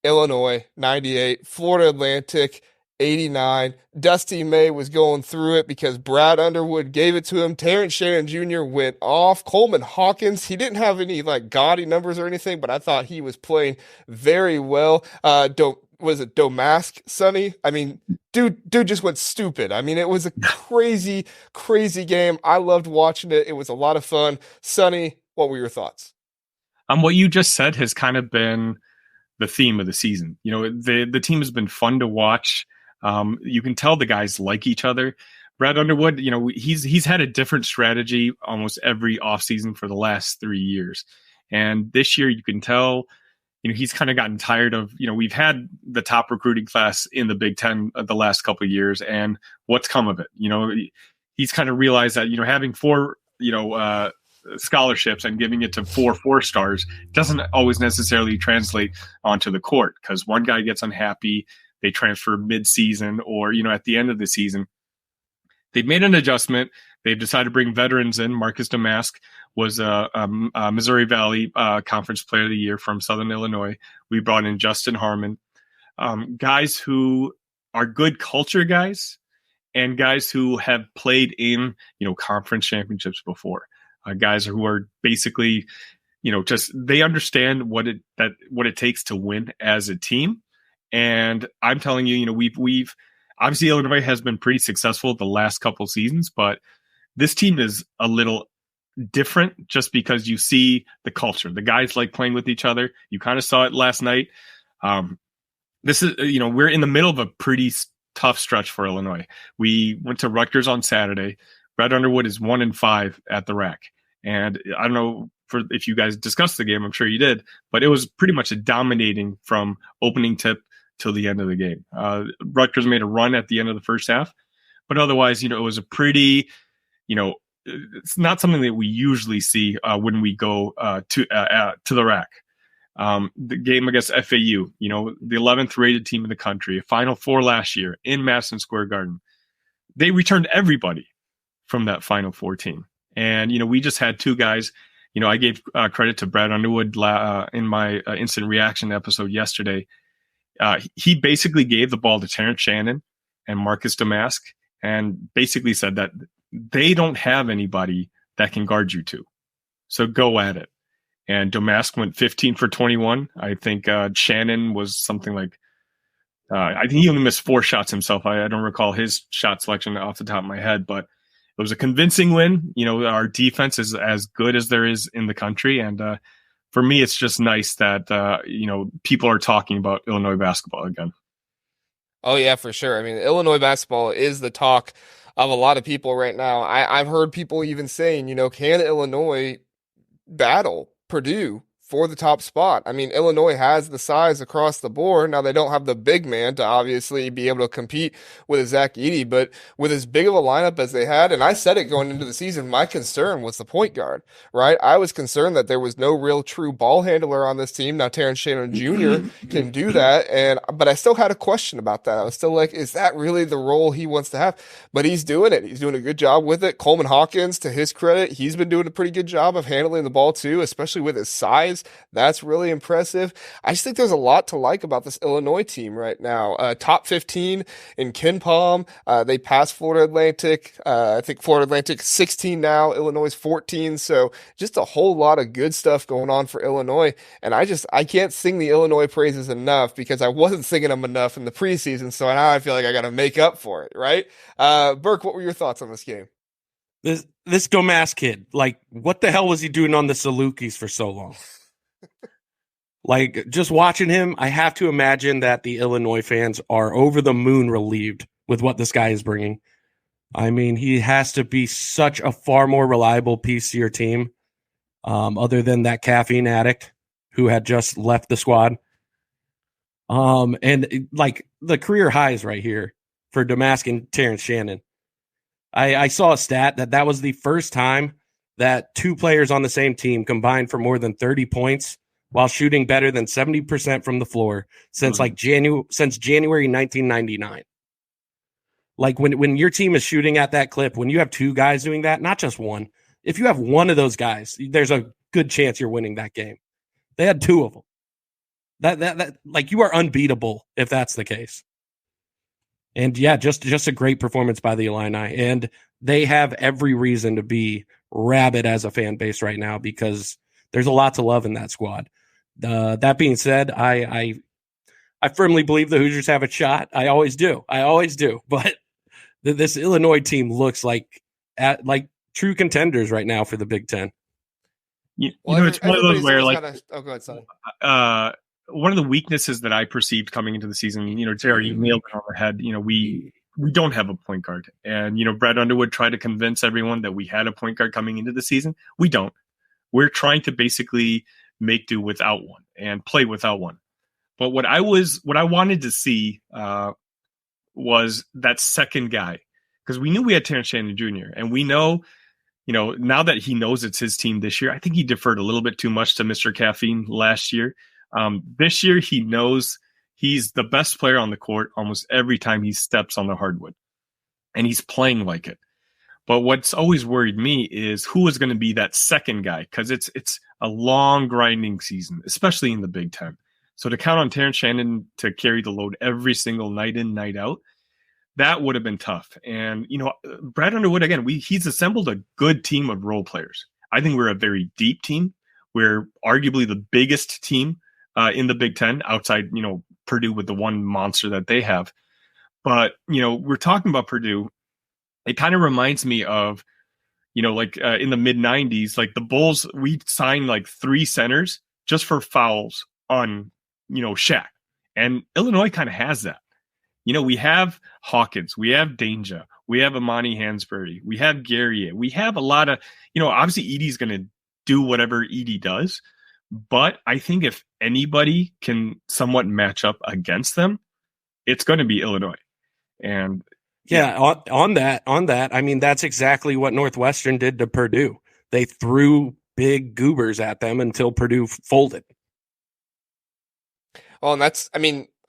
Illinois 98, Florida Atlantic 89. Dusty May was going through it because Brad Underwood gave it to him. Terrence Shannon Jr. went off. Coleman Hawkins, he didn't have any like gaudy numbers or anything, but I thought he was playing very well. Was it Domask, Sonny? I mean, dude just went stupid. I mean, it was a crazy, crazy game. I loved watching it. It was a lot of fun. Sonny, what were your thoughts? What you just said has kind of been the theme of the season. The team has been fun to watch. You can tell the guys like each other. Brad Underwood, he's had a different strategy almost every offseason for the last 3 years. And this year you can tell, he's kind of gotten tired of, we've had the top recruiting class in the Big Ten the last couple of years, and what's come of it. He's kind of realized that, having four, scholarships and giving it to 4 4-stars doesn't always necessarily translate onto the court, because one guy gets unhappy, they transfer mid-season, or at the end of the season. They've made an adjustment. They've decided to bring veterans in. Marcus Domask was a Missouri Valley Conference Player of the Year from Southern Illinois. We brought in Justin Harmon, guys who are good culture guys and guys who have played in conference championships before. Guys who are basically just they understand what it takes to win as a team. And I'm telling you, we've obviously Illinois has been pretty successful the last couple seasons, but this team is a little different just because you see the culture. The guys like playing with each other. You kind of saw it last night. This is, we're in the middle of a pretty tough stretch for Illinois. We went to Rutgers on Saturday. Brad Underwood is 1-5 at the rack. And I don't know if you guys discussed the game, I'm sure you did, but it was pretty much a dominating from opening tip till the end of the game. Rutgers made a run at the end of the first half, but otherwise, it was a pretty, it's not something that we usually see when we go to the rack. The game against FAU, the 11th rated team in the country, Final Four last year in Madison Square Garden. They returned everybody from that Final Four team. And, we just had 2 guys. I gave credit to Brad Underwood in my instant reaction episode yesterday. He basically gave the ball to Terrence Shannon and Marcus Domask and basically said that they don't have anybody that can guard you two. So go at it. And Domask went 15 for 21. I think Shannon was something like, I think he only missed 4 shots himself. I don't recall his shot selection off the top of my head, but it was a convincing win. Our defense is as good as there is in the country. And for me, it's just nice that, people are talking about Illinois basketball again. Oh yeah, for sure. I mean, Illinois basketball is the talk of a lot of people right now. I've heard people even saying, can Illinois battle Purdue for the top spot? I mean, Illinois has the size across the board. Now they don't have the big man to obviously be able to compete with a Zach Edey, but with as big of a lineup as they had, and I said it going into the season, my concern was the point guard, right? I was concerned that there was no real true ball handler on this team. Now Terrence Shannon Jr. can do that, but I still had a question about that. I was still like, is that really the role he wants to have? But he's doing it. He's doing a good job with it. Coleman Hawkins, to his credit, he's been doing a pretty good job of handling the ball too, especially with his size. That's really impressive. I just think there's a lot to like about this Illinois team right now. Top 15 in KenPom. They passed Florida Atlantic. I think Florida Atlantic 16 now. Illinois 14. So just a whole lot of good stuff going on for Illinois. And I can't sing the Illinois praises enough because I wasn't singing them enough in the preseason. So now I feel like I got to make up for it, right? Burke, what were your thoughts on this game? This Domask kid, like, what the hell was he doing on the Salukis for so long? Like, just watching him, I have to imagine that the Illinois fans are over the moon relieved with what this guy is bringing. I mean, he has to be such a far more reliable piece to your team, other than that caffeine addict who had just left the squad. And like the career highs right here for Domask and Terrence Shannon. I saw a stat that was the first time that 2 players on the same team combined for more than 30 points while shooting better than 70% from the floor since January 1999. Like when your team is shooting at that clip, when you have 2 guys doing that, not just one, if you have one of those guys, there's a good chance you're winning that game. They had 2 of them. That like you are unbeatable if that's the case. And yeah, just a great performance by the Illini, and they have every reason to be rabid as a fan base right now because there's a lot to love in that squad. That being said, I firmly believe the Hoosiers have a shot. I always do. But this Illinois team looks like true contenders right now for the Big Ten. It's one of those where go ahead, Sonny. One of the weaknesses that I perceived coming into the season, Terry, you nailed it on the head. We don't have a point guard. And, Brad Underwood tried to convince everyone that we had a point guard coming into the season. We don't. We're trying to basically make do without one and play without one. But what I wanted to see was that second guy, because we knew we had Terrence Shannon Jr. and we know, now that he knows it's his team this year, I think he deferred a little bit too much to Mr. Caffeine last year. This year, he knows he's the best player on the court almost every time he steps on the hardwood, and he's playing like it. But what's always worried me is who is going to be that second guy, because it's a long grinding season, especially in the Big Ten. So to count on Terrence Shannon to carry the load every single night in, night out, that would have been tough. And, Brad Underwood, again, he's assembled a good team of role players. I think we're a very deep team. We're arguably the biggest team in the Big Ten outside, Purdue with the one monster that they have. But, we're talking about Purdue. It kind of reminds me of, in the mid 90s, like the Bulls, we signed like 3 centers just for fouls on, Shaq. And Illinois kind of has that. We have Hawkins, we have Danger, we have Amani Hansberry, we have Guerrier. We have a lot of, obviously Edie's going to do whatever Edie does. But I think if anybody can somewhat match up against them, it's going to be Illinois. And yeah, on that, I mean, that's exactly what Northwestern did to Purdue. They threw big goobers at them until Purdue folded. Well, and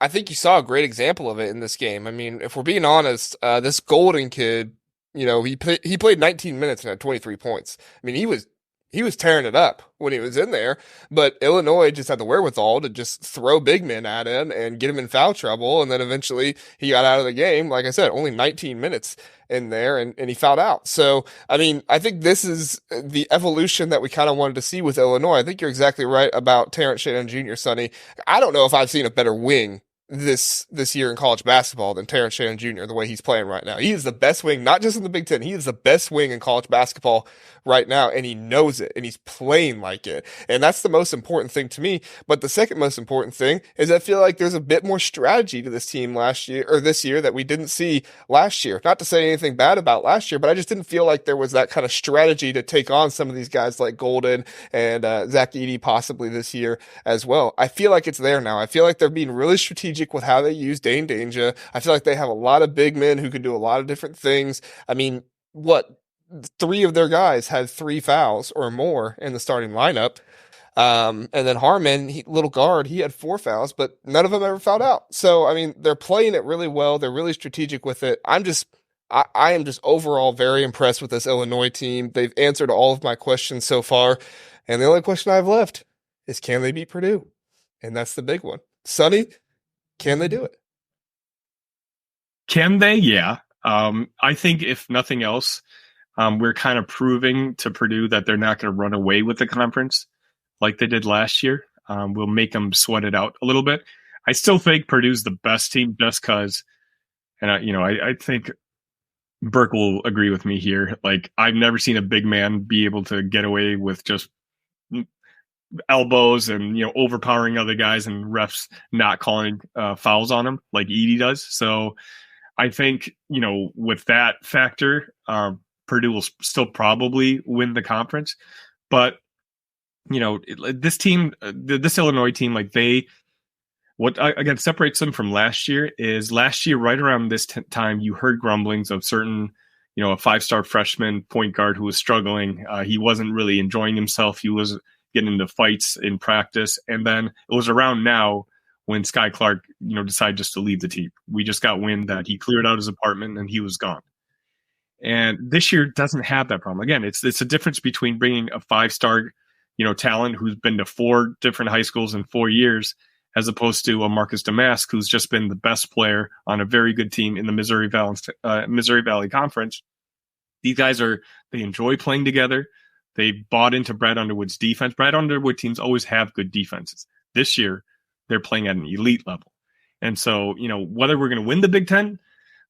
I think you saw a great example of it in this game. I mean, if we're being honest, this Golden kid, he played 19 minutes and had 23 points. I mean, he was tearing it up when he was in there, but Illinois just had the wherewithal to just throw big men at him and get him in foul trouble. And then eventually he got out of the game. Like I said, only 19 minutes in there and he fouled out. So, I think this is the evolution that we kind of wanted to see with Illinois. I think you're exactly right about Terrence Shannon Jr., Sonny. I don't know if I've seen a better wing this year in college basketball than Terrence Shannon Jr., the way he's playing right now. He is the best wing, not just in the Big Ten. He is the best wing in college basketball right now, and he knows it, and he's playing like it. And that's the most important thing to me. But the second most important thing is I feel like there's a bit more strategy to this team this year that we didn't see last year. Not to say anything bad about last year, but I just didn't feel like there was that kind of strategy to take on some of these guys like Golden and Zach Edey possibly this year as well. I feel like it's there now. I feel like they're being really strategic with how they use Dane Danger. I feel like they have a lot of big men who can do a lot of different things. 3 of their guys had 3 fouls or more in the starting lineup. And then Harmon, little guard, he had 4 fouls, but none of them ever fouled out. So, they're playing it really well. They're really strategic with it. I am just overall very impressed with this Illinois team. They've answered all of my questions so far. And the only question I have left is, can they beat Purdue? And that's the big one. Sonny, can they do it? Can they? Yeah. I think if nothing else, we're kind of proving to Purdue that they're not going to run away with the conference like they did last year. We'll make them sweat it out a little bit. I still think Purdue's the best team just because, and I think Burke will agree with me here. Like, I've never seen a big man be able to get away with just elbows and overpowering other guys and refs not calling fouls on him like Edey does. So I think with that factor, Purdue will still probably win the conference. But this team, this Illinois team, what again separates them from last year is last year right around this time you heard grumblings of certain a 5-star freshman point guard who was struggling. He wasn't really enjoying himself. He was getting into fights in practice. And then it was around now when Sky Clark, decided just to leave the team. We just got wind that he cleared out his apartment and he was gone. And this year doesn't have that problem. Again, it's a difference between bringing a 5-star, talent who's been to 4 different high schools in 4 years, as opposed to a Marcus Domask, who's just been the best player on a very good team in the Missouri Valley Conference. These guys they enjoy playing together. They bought into Brad Underwood's defense. Brad Underwood teams always have good defenses. This year, they're playing at an elite level. And so, whether we're going to win the Big Ten,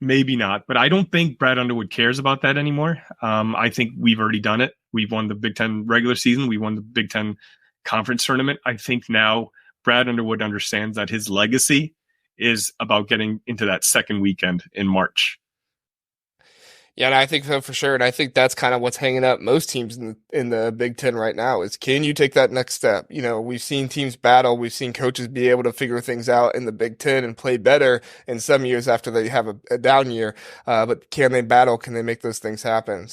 maybe not. But I don't think Brad Underwood cares about that anymore. I think we've already done it. We've won the Big Ten regular season. We won the Big Ten conference tournament. I think now Brad Underwood understands that his legacy is about getting into that second weekend in March. Yeah, and I think so for sure. And I think that's kind of what's hanging up most teams in the Big Ten right now is, can you take that next step? We've seen teams battle. We've seen coaches be able to figure things out in the Big Ten and play better in some years after they have a down year. But can they battle? Can they make those things happen?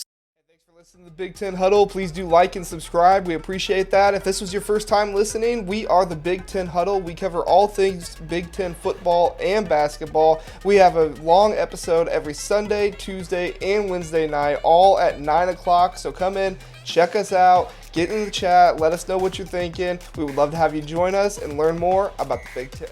Listen to the Big Ten Huddle. Please do like and subscribe. We appreciate that. If this was your first time listening, we are the Big Ten Huddle. We cover all things Big Ten football and basketball. We have a long episode every Sunday, Tuesday, and Wednesday night, all at 9 o'clock. So come in, check us out, get in the chat, let us know what you're thinking. We would love to have you join us and learn more about the Big Ten.